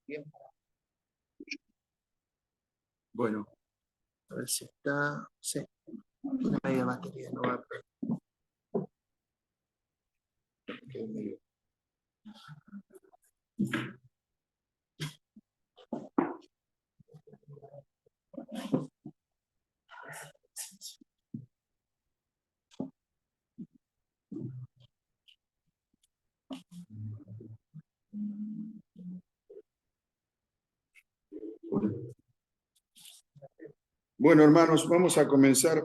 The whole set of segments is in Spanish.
Bien. Bueno, a ver si está. Sí, una media batería, no va a perder. Bueno, hermanos, vamos a comenzar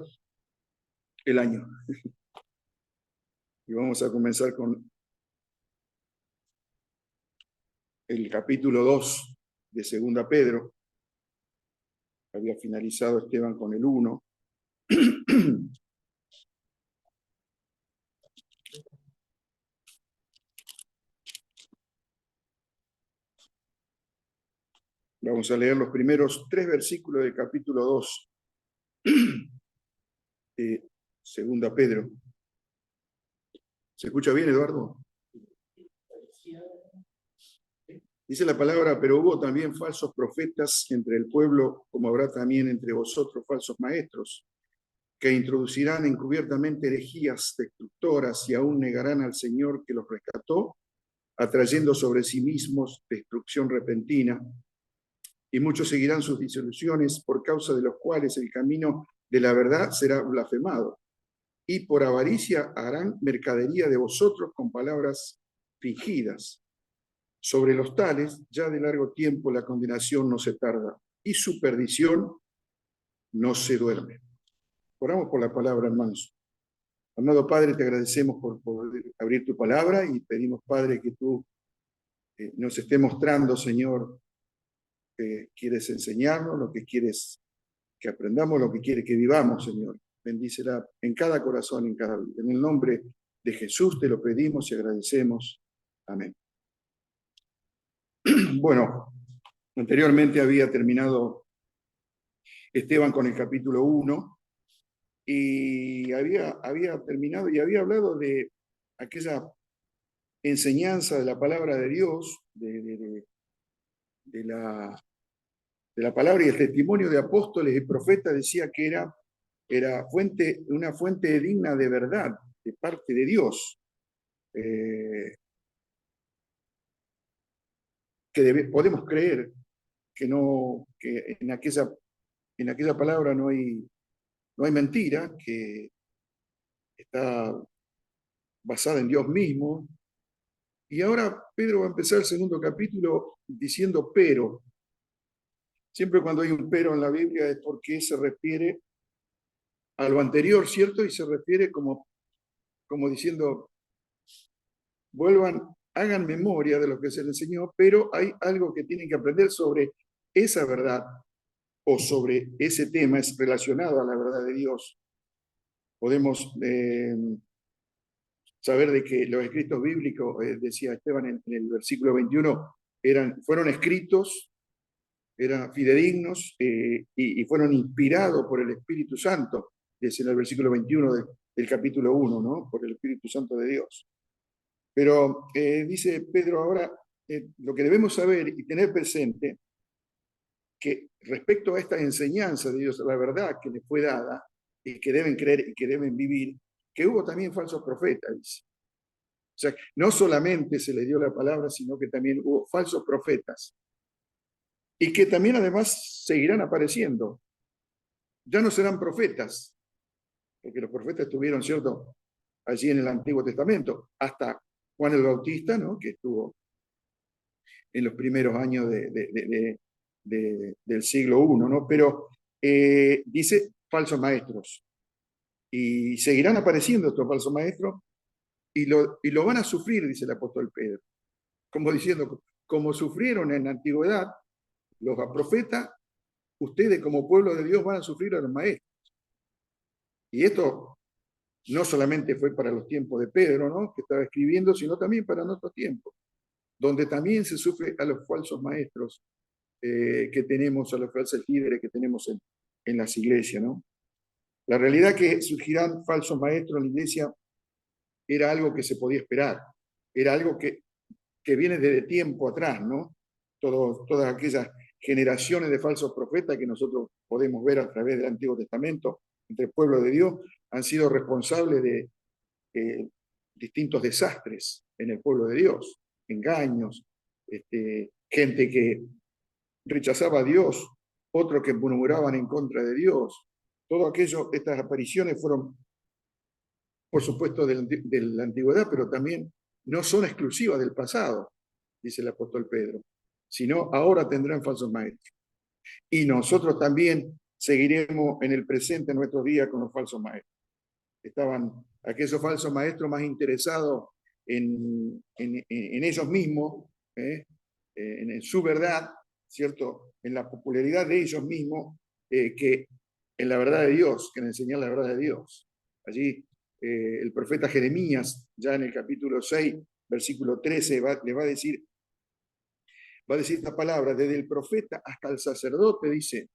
el año. Y vamos a comenzar con el capítulo 2 de Segunda Pedro. Había finalizado Esteban con el 1. Vamos a leer los primeros 3 versículos del capítulo 2 de Segunda Pedro. ¿Se escucha bien, Eduardo? Dice la palabra, pero hubo también falsos profetas entre el pueblo, como habrá también entre vosotros falsos maestros, que introducirán encubiertamente herejías destructoras y aún negarán al Señor que los rescató, atrayendo sobre sí mismos destrucción repentina. Y muchos seguirán sus disoluciones, por causa de los cuales el camino de la verdad será blasfemado. Y por avaricia harán mercadería de vosotros con palabras fingidas. Sobre los tales, ya de largo tiempo la condenación no se tarda, y su perdición no se duerme. Oramos por la palabra, hermanos. Amado Padre, te agradecemos por poder abrir tu palabra y pedimos, Padre, que tú nos estés mostrando, Señor, que quieres enseñarnos, lo que quieres que aprendamos, lo que quieres que vivamos, Señor. Bendícela en cada corazón, en cada vida. En el nombre de Jesús te lo pedimos y agradecemos. Amén. Bueno, anteriormente había terminado Esteban con el capítulo 1 y había terminado y había hablado de aquella enseñanza de la palabra de Dios, de la palabra y el testimonio de apóstoles y profetas. Decía que era una fuente digna de verdad de parte de Dios, podemos creer que en aquella palabra no hay mentira, que está basada en Dios mismo. Y ahora Pedro va a empezar el segundo capítulo diciendo pero. Siempre cuando hay un pero en la Biblia es porque se refiere a lo anterior, ¿cierto? Y se refiere como diciendo, hagan memoria de lo que se les enseñó, pero hay algo que tienen que aprender sobre esa verdad o sobre ese tema es relacionado a la verdad de Dios. Podemos saber de que los escritos bíblicos, decía Esteban en el versículo 21, fueron escritos, eran fidedignos y fueron inspirados por el Espíritu Santo, es en el versículo 21 del capítulo 1, ¿no? Por el Espíritu Santo de Dios. Pero dice Pedro ahora, lo que debemos saber y tener presente, que respecto a esta enseñanza de Dios, la verdad que les fue dada, y que deben creer y que deben vivir, que hubo también falsos profetas, dice. O sea, no solamente se les dio la palabra, sino que también hubo falsos profetas. Y que también además seguirán apareciendo. Ya no serán profetas, porque los profetas estuvieron, ¿cierto?, allí en el Antiguo Testamento, hasta Juan el Bautista, ¿no?, que estuvo en los primeros años del siglo I, ¿no? Pero dice falsos maestros. Y seguirán apareciendo estos falsos maestros y lo van a sufrir, dice el apóstol Pedro. Como diciendo, como sufrieron en la antigüedad los profetas, ustedes como pueblo de Dios van a sufrir a los maestros. Y esto no solamente fue para los tiempos de Pedro, ¿no?, que estaba escribiendo, sino también para nuestros tiempos, donde también se sufre a los falsos maestros que tenemos, a los falsos líderes que tenemos en las iglesias, ¿no? La realidad que surgirán falsos maestros en la iglesia era algo que se podía esperar, era algo que viene desde tiempo atrás, ¿no? todas aquellas generaciones de falsos profetas que nosotros podemos ver a través del Antiguo Testamento entre el pueblo de Dios, han sido responsables de distintos desastres en el pueblo de Dios, engaños, gente que rechazaba a Dios, otros que murmuraban en contra de Dios. Todo aquello, estas apariciones fueron, por supuesto, de la antigüedad, pero también no son exclusivas del pasado, dice el apóstol Pedro, sino ahora tendrán falsos maestros. Y nosotros también seguiremos en el presente, en nuestros días, con los falsos maestros. Estaban aquellos falsos maestros más interesados en ellos mismos, en su verdad, ¿cierto? En la popularidad de ellos mismos, que en la verdad de Dios, que en enseñar la verdad de Dios. Allí el profeta Jeremías, ya en el capítulo 6, versículo 13, le va a decir esta palabra: desde el profeta hasta el sacerdote, dice,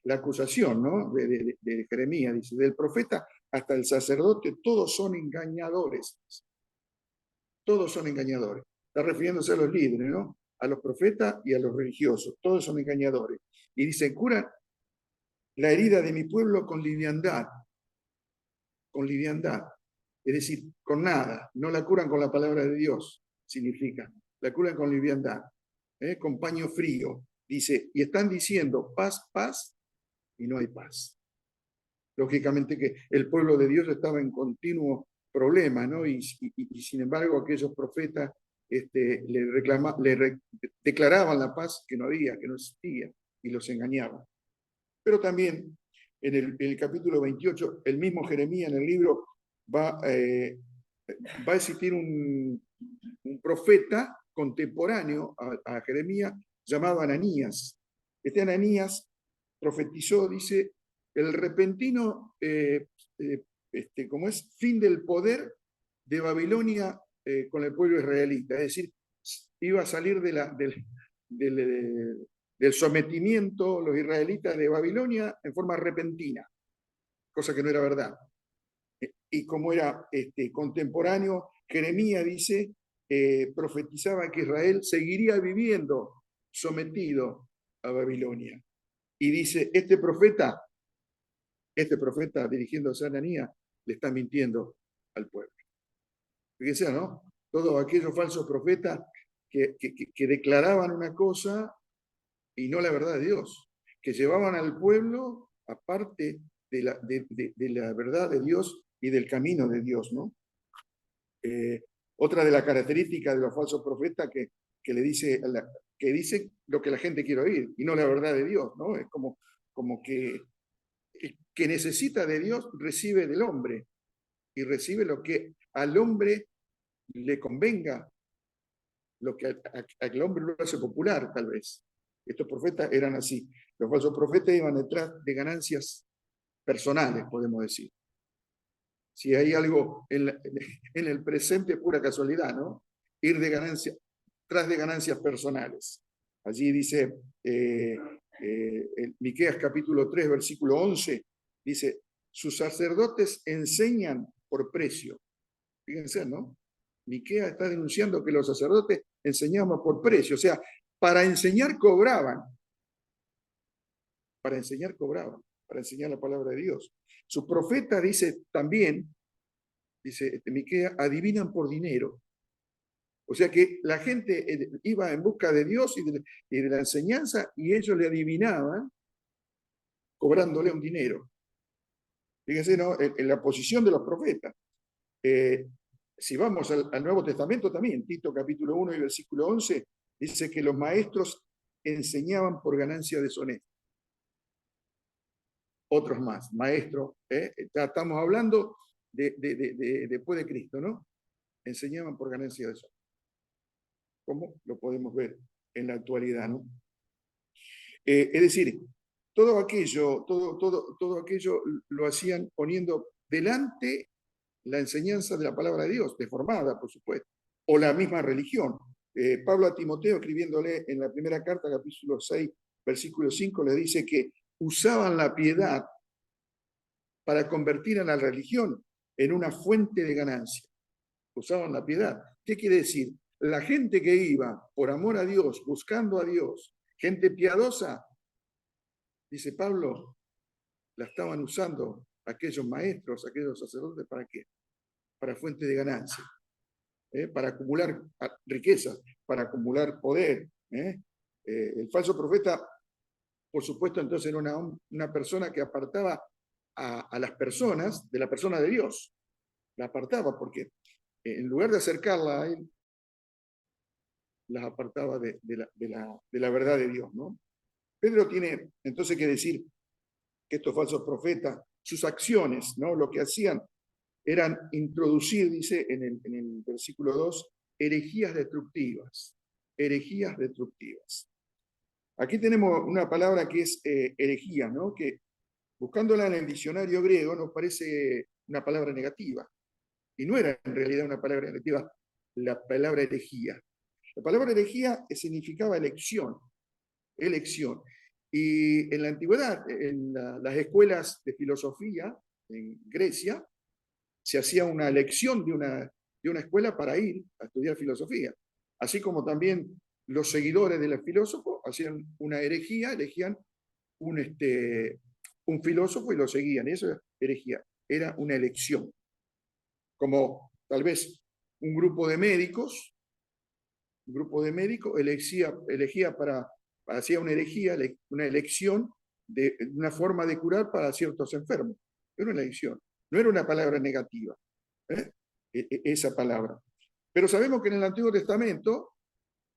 la acusación, ¿no?, de Jeremías, dice, del profeta hasta el sacerdote, todos son engañadores. Todos son engañadores. Está refiriéndose a los líderes, ¿no? A los profetas y a los religiosos. Todos son engañadores. Y dice, curan la herida de mi pueblo con liviandad. Con liviandad. Es decir, con nada. No la curan con la palabra de Dios, significa. La curan con liviandad. Con paño frío. Dice, y están diciendo paz, paz, y no hay paz. Lógicamente que el pueblo de Dios estaba en continuo problema, ¿no? Y sin embargo aquellos profetas declaraban la paz que no había, que no existía, y los engañaban. Pero también en el capítulo 28, el mismo Jeremías en el libro va a existir un profeta contemporáneo a Jeremías llamado Ananías. Este Ananías profetizó, dice, el repentino, como es, fin del poder de Babilonia con el pueblo israelita. Es decir, iba a salir del sometimiento los israelitas de Babilonia en forma repentina, cosa que no era verdad. Y como era contemporáneo, Jeremías dice, profetizaba que Israel seguiría viviendo sometido a Babilonia. Y dice, este profeta dirigiéndose a Ananías, le está mintiendo al pueblo. Fíjense, ¿no? Todos aquellos falsos profetas que declaraban una cosa y no la verdad de Dios, que llevaban al pueblo aparte de la verdad de Dios y del camino de Dios, ¿no? Otra de las características de los falsos profetas que dice lo que la gente quiere oír y no la verdad de Dios, ¿no? Es como que el que necesita de Dios recibe del hombre y recibe lo que al hombre le convenga, lo que al hombre lo hace popular, tal vez. Estos profetas eran así. Los falsos profetas iban detrás de ganancias personales, podemos decir. Si hay algo en el presente, pura casualidad, ¿no? Ir tras de ganancias personales. Allí dice Miqueas capítulo 3, versículo 11, dice, sus sacerdotes enseñan por precio. Fíjense, ¿no? Miqueas está denunciando que los sacerdotes enseñaban por precio, o sea, para enseñar cobraban. Para enseñar cobraban, para enseñar la palabra de Dios. Su profeta dice también, dice Miqueas, adivinan por dinero. O sea que la gente iba en busca de Dios y de la enseñanza y ellos le adivinaban cobrándole un dinero. Fíjense, ¿no? En la posición de los profetas. Si vamos al Nuevo Testamento también, Tito capítulo 1 y versículo 11, dice que los maestros enseñaban por ganancia deshonesta. Otros más, maestros, estamos hablando después de Cristo, ¿no? Enseñaban por ganancia deshonesta. ¿Cómo? Lo podemos ver en la actualidad, ¿no? Es decir, todo aquello lo hacían poniendo delante la enseñanza de la palabra de Dios, deformada, por supuesto, o la misma religión. Pablo a Timoteo, escribiéndole en la primera carta, capítulo 6, versículo 5, le dice que usaban la piedad para convertir a la religión en una fuente de ganancia. Usaban la piedad. ¿Qué quiere decir? la gente que iba por amor a Dios, buscando a Dios, gente piadosa, dice Pablo, la estaban usando aquellos maestros, aquellos sacerdotes, ¿para qué? Para fuente de ganancia, para acumular riquezas, para acumular poder. El falso profeta, por supuesto, entonces era una persona que apartaba a las personas de la persona de Dios. La apartaba porque en lugar de acercarla a él, las apartaba de la verdad de Dios, ¿no? Pedro tiene entonces que decir que estos falsos profetas, sus acciones, ¿no? Lo que hacían eran introducir, dice en el versículo 2, herejías destructivas. Herejías destructivas. Aquí tenemos una palabra que es herejía, ¿no? Que buscándola en el diccionario griego nos parece una palabra negativa. Y no era en realidad una palabra negativa la palabra herejía. La palabra herejía significaba elección, elección. Y en la antigüedad, en las escuelas de filosofía en Grecia, se hacía una elección de una escuela para ir a estudiar filosofía. Así como también los seguidores del filósofo hacían una herejía, elegían un filósofo y lo seguían. Eso es herejía, era una elección. Como tal vez un grupo de médicos elegía hacía una herejía, una elección de una forma de curar para ciertos enfermos. Era una elección, no era una palabra negativa, esa palabra. Pero sabemos que en el Antiguo Testamento,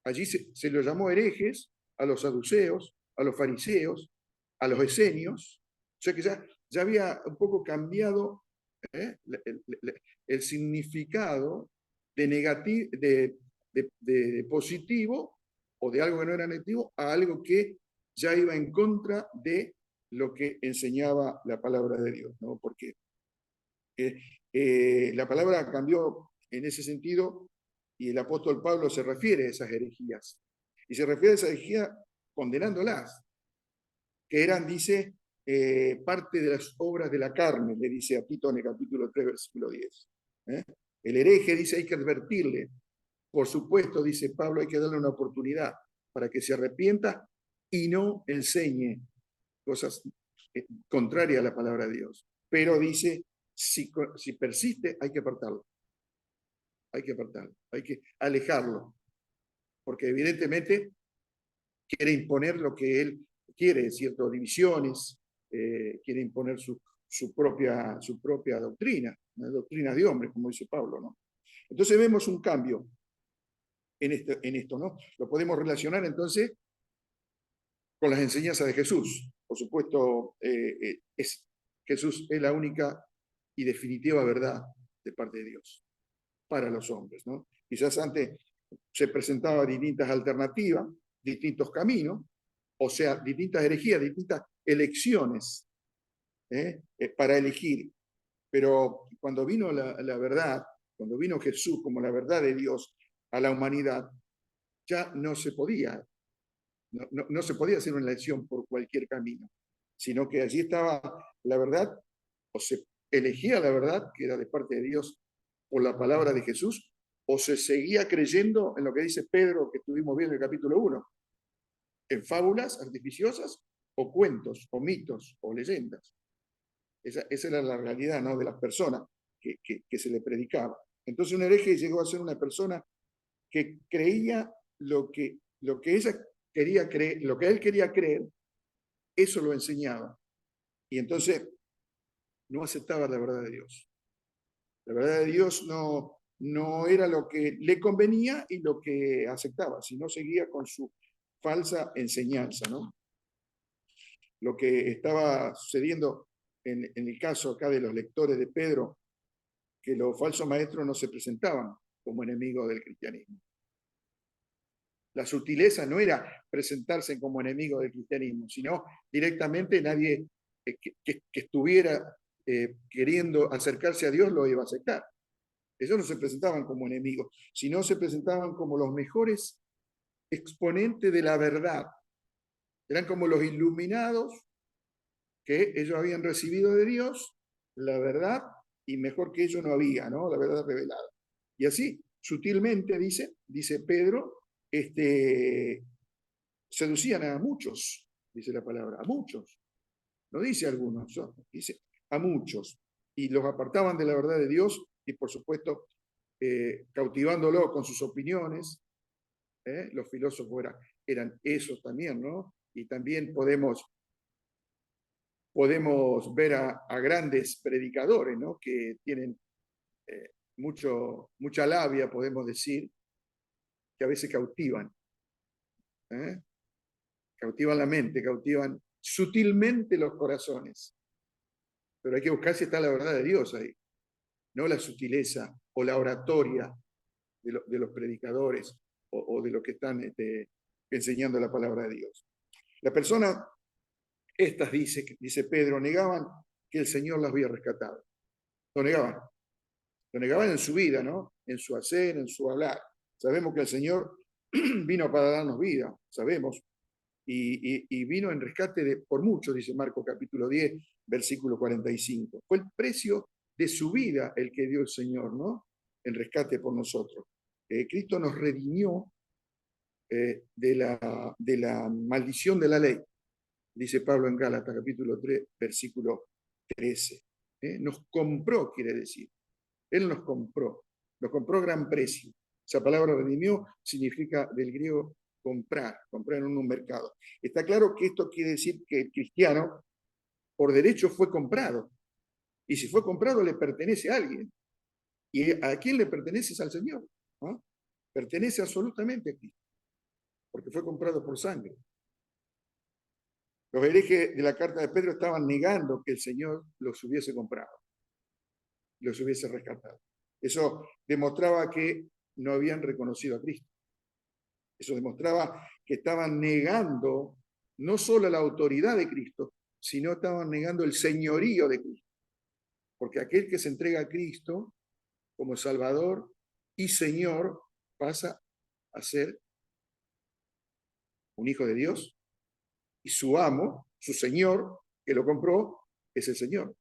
allí se lo llamó herejes a los saduceos, a los fariseos, a los esenios, o sea que ya había un poco cambiado el significado de positivo o de algo que no era negativo a algo que ya iba en contra de lo que enseñaba la palabra de Dios, ¿no? Porque la palabra cambió en ese sentido y el apóstol Pablo se refiere a esas herejías. Y se refiere a esas herejías condenándolas, que eran, dice, parte de las obras de la carne, le dice a Tito en el capítulo 3, versículo 10. El hereje dice hay que advertirle. Por supuesto, dice Pablo, hay que darle una oportunidad para que se arrepienta y no enseñe cosas contrarias a la palabra de Dios. Pero dice, si persiste, hay que apartarlo. Hay que apartarlo, hay que alejarlo. Porque evidentemente quiere imponer lo que él quiere, ciertas divisiones, quiere imponer su propia doctrina, una doctrina de hombres, como dice Pablo, ¿no? Entonces vemos un cambio en esto, ¿no? Lo podemos relacionar entonces con las enseñanzas de Jesús. Por supuesto, Jesús es la única y definitiva verdad de parte de Dios para los hombres, ¿no? Quizás antes se presentaban distintas alternativas, distintos caminos, o sea, distintas herejías, distintas elecciones para elegir. Pero cuando vino la verdad, cuando vino Jesús como la verdad de Dios a la humanidad, ya no se podía, no se podía hacer una elección por cualquier camino, sino que allí estaba la verdad, o se elegía la verdad, que era de parte de Dios por la palabra de Jesús, o se seguía creyendo en lo que dice Pedro, que estuvimos viendo en el capítulo 1, en fábulas artificiosas, o cuentos, o mitos, o leyendas. Esa era la realidad, ¿no?, de las personas que se le predicaba. Entonces un hereje llegó a ser una persona que creía lo que ella quería creer, lo que él quería creer, eso lo enseñaba. Y entonces no aceptaba la verdad de Dios. La verdad de Dios no era lo que le convenía y lo que aceptaba, sino seguía con su falsa enseñanza, ¿no? Lo que estaba sucediendo en el caso acá de los lectores de Pedro, que los falsos maestros no se presentaban como enemigos del cristianismo. La sutileza no era presentarse como enemigo del cristianismo, sino directamente nadie que estuviera queriendo acercarse a Dios lo iba a aceptar. Ellos no se presentaban como enemigos, sino se presentaban como los mejores exponentes de la verdad. Eran como los iluminados que ellos habían recibido de Dios, la verdad, y mejor que ellos no había, ¿no? La verdad revelada. Y así sutilmente, dice Pedro, seducían a muchos, dice la palabra, a muchos. No dice algunos, dice a muchos. Y los apartaban de la verdad de Dios y, por supuesto, cautivándolo con sus opiniones. Los filósofos eran esos también, ¿no? Y también podemos ver a grandes predicadores, ¿no? Que tienen mucha labia, podemos decir, que a veces cautivan. Cautivan la mente, cautivan sutilmente los corazones. Pero hay que buscar si está la verdad de Dios ahí, no la sutileza o la oratoria de los predicadores o de los que están enseñando la palabra de Dios. La persona, estas dice Pedro, negaban que el Señor las había rescatado. Lo negaban en su vida, ¿no? En su hacer, en su hablar. Sabemos que el Señor vino para darnos vida, sabemos, y vino en rescate por muchos, dice Marcos capítulo 10, versículo 45. Fue el precio de su vida el que dio el Señor, ¿no? En rescate por nosotros. Cristo nos redimió de la maldición de la ley, dice Pablo en Gálatas capítulo 3, versículo 13. Nos compró, quiere decir. Él nos compró a gran precio. Esa palabra redimió significa del griego comprar en un mercado. Está claro que esto quiere decir que el cristiano por derecho fue comprado. Y si fue comprado le pertenece a alguien. ¿Y a quién le pertenece? Es al Señor. ¿No? Pertenece absolutamente a Cristo, porque fue comprado por sangre. Los herejes de la carta de Pedro estaban negando que el Señor los hubiese comprado, los hubiese rescatado. Eso demostraba que no habían reconocido a Cristo. Eso demostraba que estaban negando no solo la autoridad de Cristo, sino estaban negando el señorío de Cristo. Porque aquel que se entrega a Cristo como Salvador y Señor pasa a ser un hijo de Dios y su amo, su Señor, que lo compró, es el Señor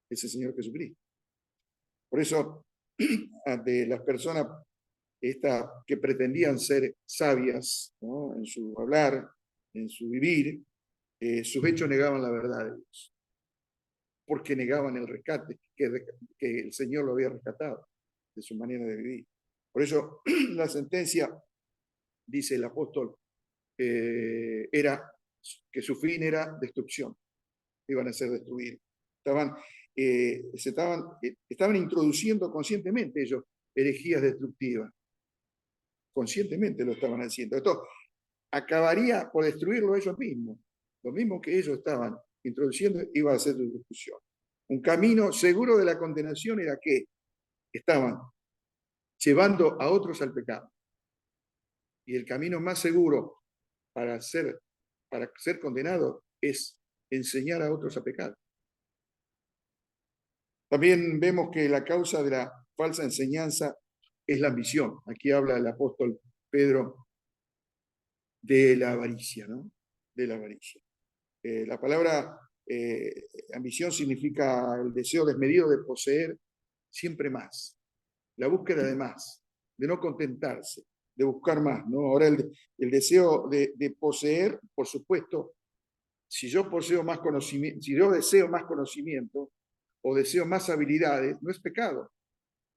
Jesucristo. Por eso, ante las personas que pretendían ser sabias, ¿no? En su hablar, en su vivir, sus hechos negaban la verdad de Dios, porque negaban el rescate, que el Señor lo había rescatado de su manera de vivir. Por eso la sentencia, dice el apóstol, era que su fin era destrucción, iban a ser destruidos. Estaban introduciendo conscientemente ellos herejías destructivas. Conscientemente lo estaban haciendo. Esto acabaría por destruirlo ellos mismos. Lo mismo que ellos estaban introduciendo iba a ser su destrucción. Un camino seguro de la condenación era que estaban llevando a otros al pecado. Y el camino más seguro para ser condenado es enseñar a otros a pecar. También vemos que la causa de la falsa enseñanza es la ambición. Aquí habla el apóstol Pedro de la avaricia, ¿no? De la avaricia. La palabra ambición significa el deseo desmedido de poseer siempre más, la búsqueda de más, de no contentarse, de buscar más, ¿no? Ahora el deseo de poseer, por supuesto, si yo poseo más conocimiento, si yo deseo más conocimiento o deseo más habilidades, no es pecado.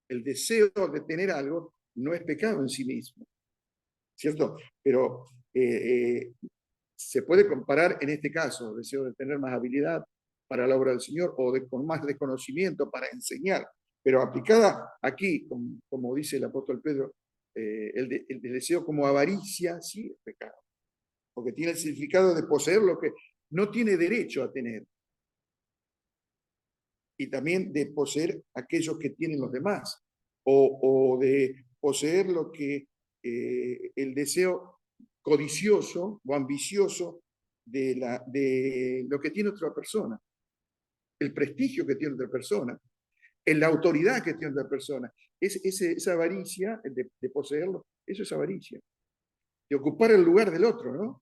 El deseo de tener algo no es pecado en sí mismo, ¿cierto? Pero se puede comparar en este caso, deseo de tener más habilidad para la obra del Señor o con más desconocimiento para enseñar, pero aplicada aquí, como dice el apóstol Pedro, el deseo como avaricia, sí es pecado, porque tiene el significado de poseer lo que no tiene derecho a tener y también de poseer aquellos que tienen los demás o de poseer lo que el deseo codicioso o ambicioso de lo que tiene otra persona, el prestigio que tiene otra persona, la autoridad que tiene otra persona. Esa avaricia de poseerlo, eso es avaricia. De ocupar el lugar del otro, ¿no?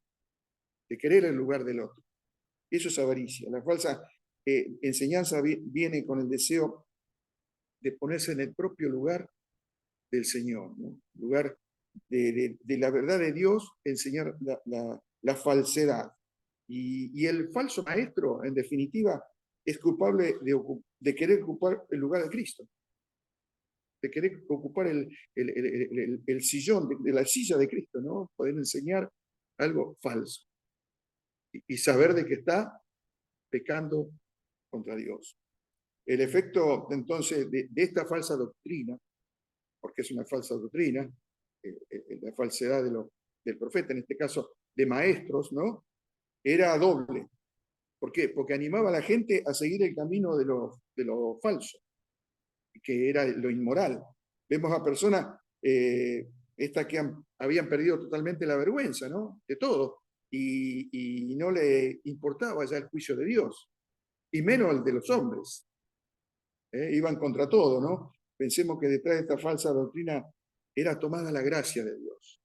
De querer el lugar del otro. Eso es avaricia. La falsa enseñanza viene con el deseo de ponerse en el propio lugar del Señor, ¿no? En lugar de la verdad de Dios, enseñar la falsedad. Y el falso maestro, en definitiva, es culpable de querer ocupar el lugar de Cristo, de querer ocupar el sillón, de la silla de Cristo, ¿no? Poder enseñar algo falso y saber de que está pecando contra Dios. El efecto, entonces, de esta falsa doctrina, porque es una falsa doctrina, la falsedad del profeta, en este caso de maestros, ¿no? Era doble. ¿Por qué? Porque animaba a la gente a seguir el camino de lo falso, que era lo inmoral. Vemos a personas, estas que habían perdido totalmente la vergüenza, ¿no? De todo, y no le importaba ya el juicio de Dios, y menos el de los hombres. Iban contra todo, ¿no? Pensemos que detrás de esta falsa doctrina era tomada la gracia de Dios,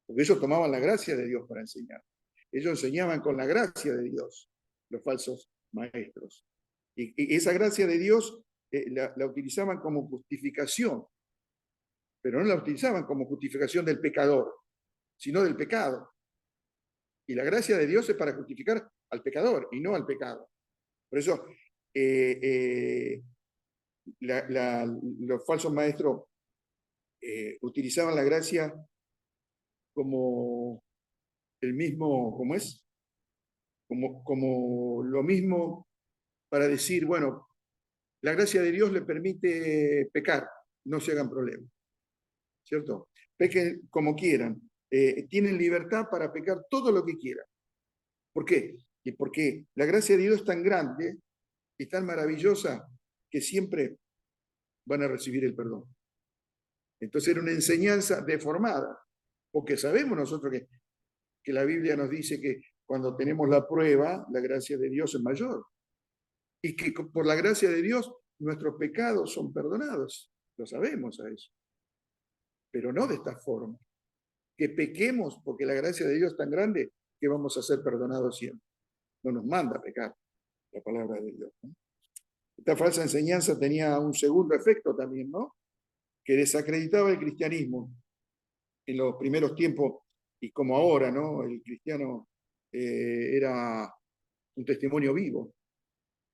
porque ellos tomaban la gracia de Dios para enseñar. Ellos enseñaban con la gracia de Dios, los falsos maestros. Y esa gracia de Dios la utilizaban como justificación, pero no la utilizaban como justificación del pecador, sino del pecado. Y la gracia de Dios es para justificar al pecador y no al pecado. Por eso los falsos maestros utilizaban la gracia como el mismo, ¿cómo es? Como lo mismo para decir, bueno, la gracia de Dios le permite pecar, no se hagan problemas, ¿cierto? Pequen como quieran, tienen libertad para pecar todo lo que quieran. ¿Por qué? Y porque la gracia de Dios es tan grande y tan maravillosa que siempre van a recibir el perdón. Entonces era una enseñanza deformada, porque sabemos nosotros que la Biblia nos dice que cuando tenemos la prueba, la gracia de Dios es mayor. Y que por la gracia de Dios nuestros pecados son perdonados. Lo sabemos a eso. Pero no de esta forma. Que pequemos porque la gracia de Dios es tan grande que vamos a ser perdonados siempre. No nos manda a pecar la palabra de Dios, ¿no? Esta falsa enseñanza tenía un segundo efecto también, ¿no? Que desacreditaba el cristianismo. En los primeros tiempos, y como ahora, ¿no? El cristiano era un testimonio vivo.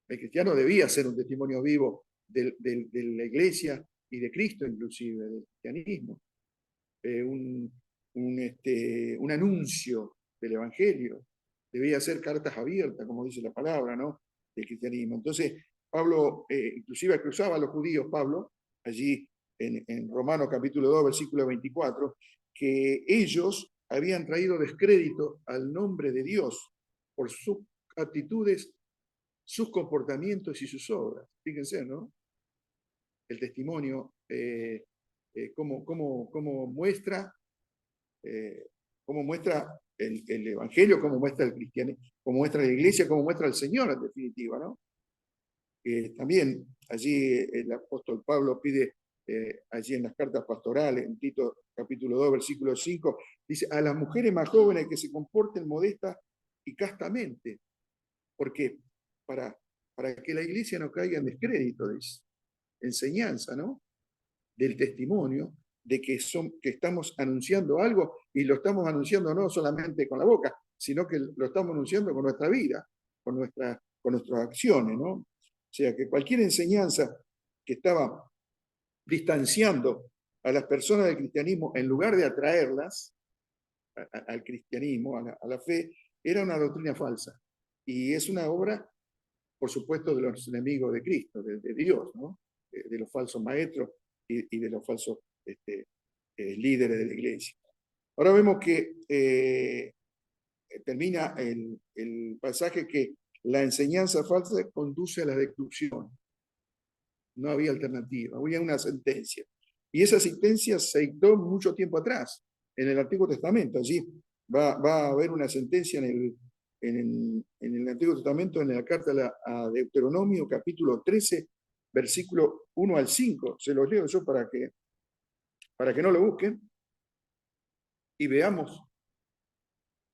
El cristiano debía ser un testimonio vivo de la iglesia y de Cristo, inclusive, del cristianismo. Un anuncio del Evangelio. Debía ser cartas abiertas, como dice la palabra, ¿no? Del cristianismo. Entonces, Pablo, inclusive acusaba a los judíos, Pablo, allí en Romanos capítulo 2, versículo 24, que ellos habían traído descrédito al nombre de Dios por sus actitudes, sus comportamientos y sus obras. Fíjense, ¿no? El testimonio, cómo muestra el Evangelio, cómo muestra el cristianismo, cómo muestra la iglesia, cómo muestra el Señor, en definitiva, ¿no? También allí el apóstol Pablo pide, allí en las cartas pastorales, en Tito capítulo 2, versículo 5, dice, a las mujeres más jóvenes que se comporten modesta y castamente, porque para que la iglesia no caiga en descrédito, dice, enseñanza, ¿no? Del testimonio, de que estamos anunciando algo y lo estamos anunciando no solamente con la boca, sino que lo estamos anunciando con nuestra vida, con nuestras acciones, ¿no? O sea, que cualquier enseñanza que estaba distanciando a las personas del cristianismo en lugar de atraerlas al cristianismo, a la fe, era una doctrina falsa. Y es una obra, por supuesto, de los enemigos de Cristo, de Dios, ¿no? De los falsos maestros y de los falsos líderes de la iglesia. Ahora vemos que termina el pasaje que la enseñanza falsa conduce a la destrucción. No había alternativa, había una sentencia. Y esa sentencia se dictó mucho tiempo atrás, en el Antiguo Testamento. Allí va a haber una sentencia en el Antiguo Testamento, en la carta a Deuteronomio, capítulo 13, versículo 1 al 5. Se los leo yo para que no lo busquen y veamos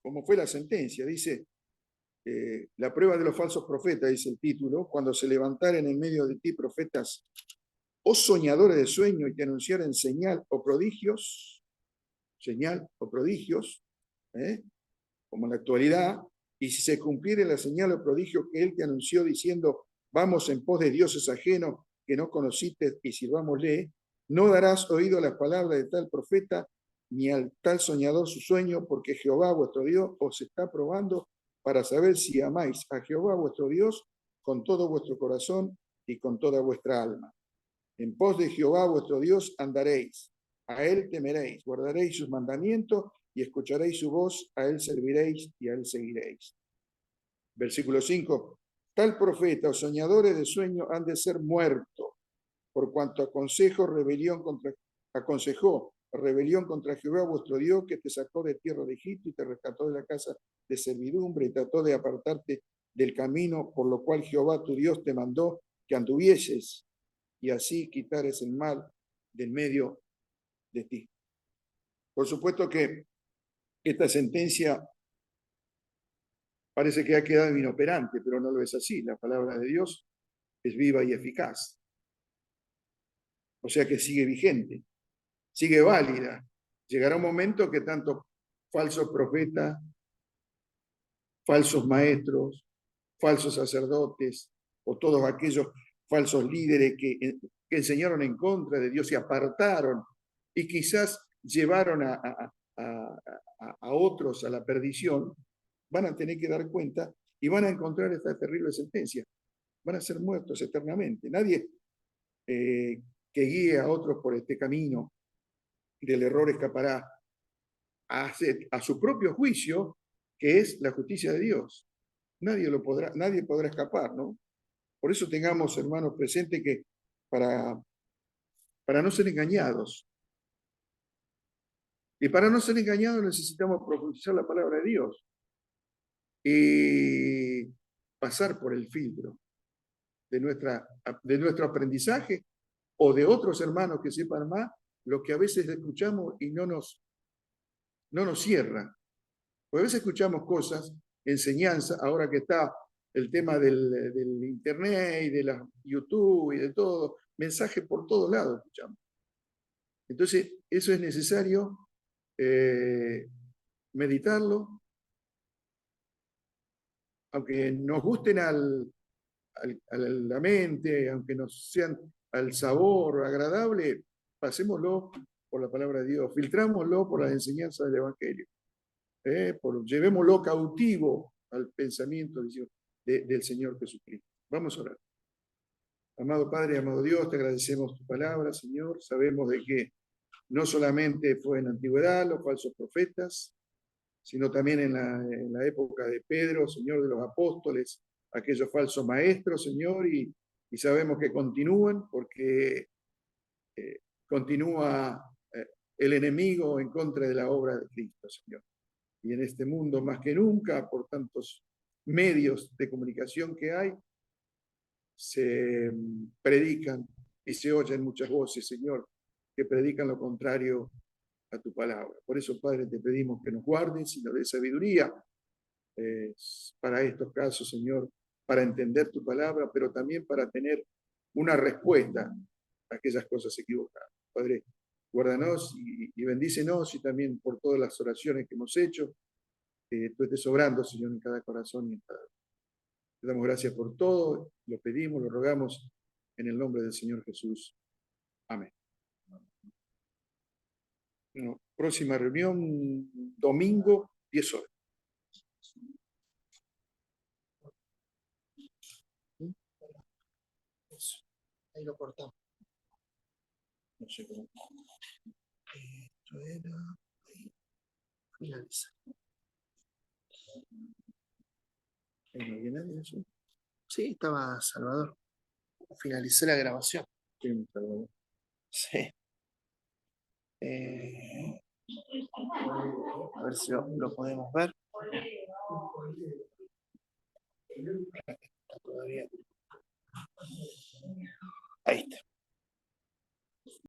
cómo fue la sentencia. Dice, la prueba de los falsos profetas, dice el título, cuando se levantaren en medio de ti profetas o soñadores de sueño, y te anunciaren señal o prodigios, ¿eh? Como en la actualidad, y si se cumpliere la señal o prodigio que él te anunció diciendo, vamos en pos de dioses ajenos que no conociste y sirvámosle, no darás oído a las palabras de tal profeta, ni al tal soñador su sueño, porque Jehová vuestro Dios os está probando para saber si amáis a Jehová vuestro Dios con todo vuestro corazón y con toda vuestra alma. En pos de Jehová vuestro Dios andaréis, a él temeréis, guardaréis sus mandamientos y escucharéis su voz, a él serviréis y a él seguiréis. Versículo 5. Tal profeta o soñadores de sueño han de ser muertos, por cuanto aconsejó rebelión contra Jehová vuestro Dios, que te sacó de tierra de Egipto y te rescató de la casa de servidumbre y trató de apartarte del camino por lo cual Jehová tu Dios te mandó que anduvieses, y así quitares el mal del medio de ti. Por supuesto que esta sentencia parece que ha quedado inoperante, pero no lo es así. La palabra de Dios es viva y eficaz. O sea que sigue vigente, sigue válida. Llegará un momento que tanto falsos profetas, falsos maestros, falsos sacerdotes o todos aquellos falsos líderes que enseñaron en contra de Dios y apartaron y quizás llevaron a otros a la perdición, van a tener que dar cuenta y van a encontrar esta terrible sentencia. Van a ser muertos eternamente. Nadie que guíe a otros por este camino del error escapará a su propio juicio, que es la justicia de Dios. Nadie podrá escapar, ¿no? Por eso tengamos, hermanos, presente que para no ser engañados, y para no ser engañados necesitamos profundizar la palabra de Dios y pasar por el filtro de nuestro aprendizaje o de otros hermanos que sepan más, lo que a veces escuchamos y no nos cierra. Porque a veces escuchamos cosas, enseñanza, ahora que está el tema del internet y de la YouTube y de todo, mensajes por todos lados escuchamos. Entonces, eso es necesario meditarlo, aunque nos gusten a la mente, aunque nos sean al sabor agradable, pasémoslo por la palabra de Dios, filtrámoslo por las enseñanzas del Evangelio, llevémoslo cautivo al pensamiento del Señor Jesucristo. Vamos a orar. Amado Padre, amado Dios, te agradecemos tu palabra, Señor. Sabemos de que no solamente fue en la antigüedad los falsos profetas, sino también en la época de Pedro, Señor, de los apóstoles, aquellos falsos maestros, Señor, y sabemos que continúan porque continúa el enemigo en contra de la obra de Cristo, Señor. Y en este mundo, más que nunca, por tantos medios de comunicación que hay, se predican y se oyen muchas voces, Señor, que predican lo contrario a tu palabra. Por eso, Padre, te pedimos que nos guardes y nos des sabiduría para estos casos, Señor, para entender tu palabra, pero también para tener una respuesta a aquellas cosas equivocadas. Padre, guárdanos y bendícenos, y también por todas las oraciones que hemos hecho, tú estés obrando, Señor, en cada corazón y en cada... Te damos gracias por todo, lo pedimos, lo rogamos en el nombre del Señor Jesús. Amén. Bueno, próxima reunión, domingo, 10 horas. Eso. Ahí lo cortamos. No sé cómo. Esto era. Ahí. Finaliza. ¿Ahí no había nadie de eso? Sí, estaba Salvador. Finalicé la grabación. ¿Quién es Salvador? Sí. A ver si lo podemos ver. Todavía. Ahí está.